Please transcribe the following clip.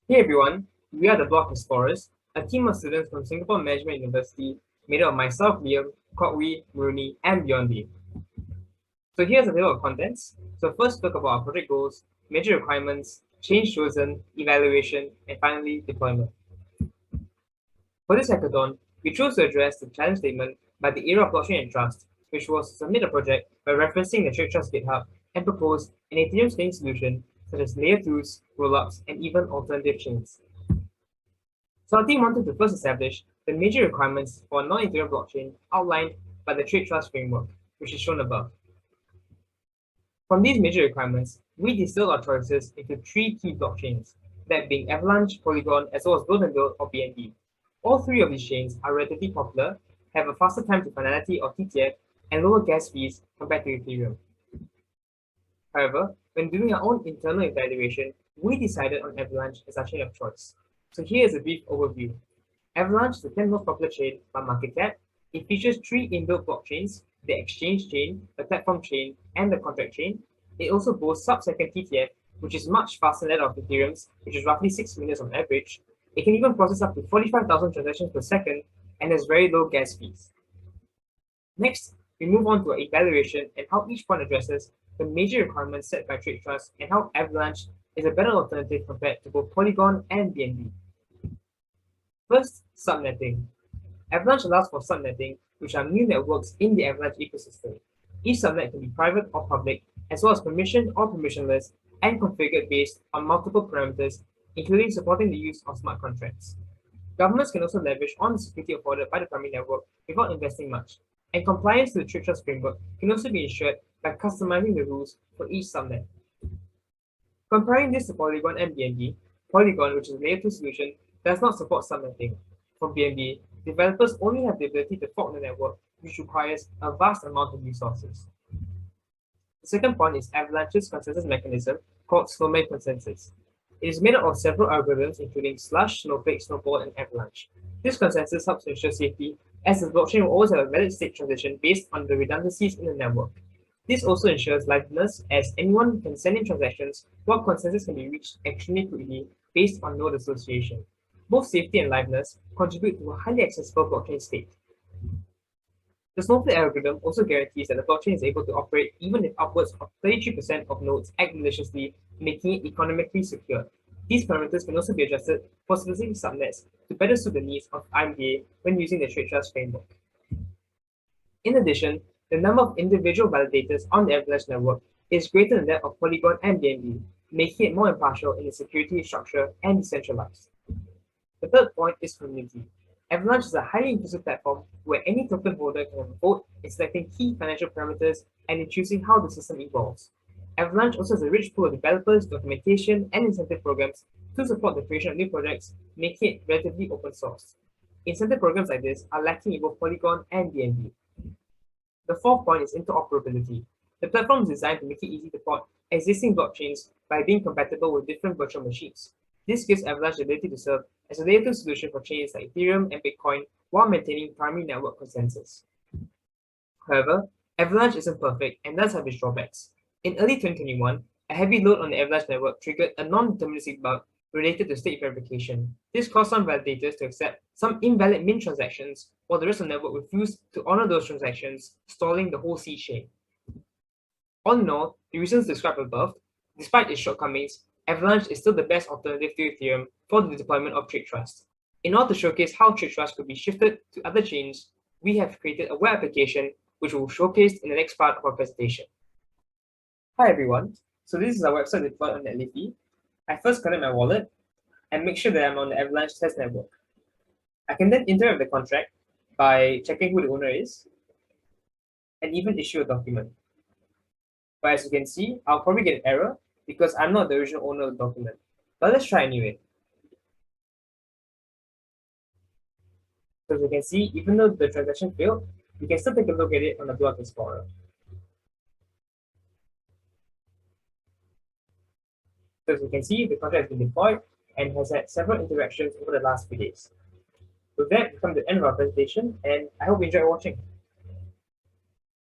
Hey everyone, we are the Xplorers, a team of students from Singapore Management University made up of myself, Liam, Kotwi, Rooney, and Biondi. So here's a table of contents. So first talk about our project goals, major requirements, change chosen, evaluation, and finally deployment. For this hackathon, we chose to address the challenge statement by the era of blockchain and trust, which was to submit a project by referencing the Trade Trust GitHub and propose an Ethereum scaling solution such as layer 2s, rollups, and even alternative chains. So our team wanted to first establish the major requirements for a non-Ethereum blockchain outlined by the Trade Trust Framework, which is shown above. From these major requirements, we distilled our choices into three key blockchains, that being Avalanche, Polygon, as well as Build and Build or BNB. All three of these chains are relatively popular, have a faster time to finality or TTF, and lower gas fees compared to Ethereum. However, when doing our own internal evaluation, we decided on Avalanche as our chain of choice. So here is a brief overview. Avalanche is the 10th most popular chain by market cap. It features three inbuilt blockchains, the exchange chain, the platform chain, and the contract chain. It also boasts sub-second TTF, which is much faster than that of Ethereum's, which is roughly 6 minutes on average. It can even process up to 45,000 transactions per second and has very low gas fees. Next, we move on to our evaluation and how each point addresses the major requirements set by Trade Trust and how Avalanche is a better alternative compared to both Polygon and BNB. First, subnetting. Avalanche allows for subnetting, which are new networks in the Avalanche ecosystem. Each subnet can be private or public, as well as permissioned or permissionless, and configured based on multiple parameters, including supporting the use of smart contracts. Governments can also leverage on the security afforded by the primary network without investing much, and compliance to the Trade Trust framework can also be ensured by customizing the rules for each subnet. Comparing this to Polygon and BNB, Polygon, which is a layer 2 solution, does not support subnetting. For BNB, developers only have the ability to fork the network, which requires a vast amount of resources. The second point is Avalanche's consensus mechanism called Snowman consensus. It is made up of several algorithms including Slush, Snowflake, Snowball, and Avalanche. This consensus helps to ensure safety, as the blockchain will always have a valid state transition based on the redundancies in the network. This also ensures liveness, as anyone can send in transactions while consensus can be reached extremely quickly based on node association. Both safety and liveness contribute to a highly accessible blockchain state. The Snowflake algorithm also guarantees that the blockchain is able to operate even if upwards of 33% of nodes act maliciously, making it economically secure. These parameters can also be adjusted for specific subnets to better suit the needs of IMDA when using the Trade Trust framework. In addition, the number of individual validators on the Avalanche network is greater than that of Polygon and BNB, making it more impartial in its security structure and decentralized. The third point is community. Avalanche is a highly inclusive platform where any token holder can have a vote in selecting key financial parameters and in choosing how the system evolves. Avalanche also has a rich pool of developers, documentation, and incentive programs to support the creation of new projects, making it relatively open source. Incentive programs like this are lacking in both Polygon and BNB. The fourth point is interoperability. The platform is designed to make it easy to port existing blockchains by being compatible with different virtual machines. This gives Avalanche the ability to serve as a layer 2 solution for chains like Ethereum and Bitcoin while maintaining primary network consensus. However, Avalanche isn't perfect and does have its drawbacks. In early 2021, a heavy load on the Avalanche network triggered a non-deterministic bug related to state verification. This caused some validators to accept some invalid mint transactions, while the rest of the network refused to honor those transactions, stalling the whole C chain. All in all, the reasons described above, despite its shortcomings, Avalanche is still the best alternative to Ethereum for the deployment of Trade Trust. In order to showcase how Trade Trust could be shifted to other chains, we have created a web application which we will showcase in the next part of our presentation. Hi everyone, so this is our website deployed on NetLiffy. I first connect my wallet and make sure that I'm on the Avalanche test network. I can then interact with the contract by checking who the owner is and even issue a document. But as you can see, I'll probably get an error because I'm not the original owner of the document. But let's try anyway. So as you can see, even though the transaction failed, you can still take a look at it on the Block Explorer. So as you can see, the contract has been deployed and has had several interactions over the last few days. With that, we come to the end of our presentation, and I hope you enjoy watching.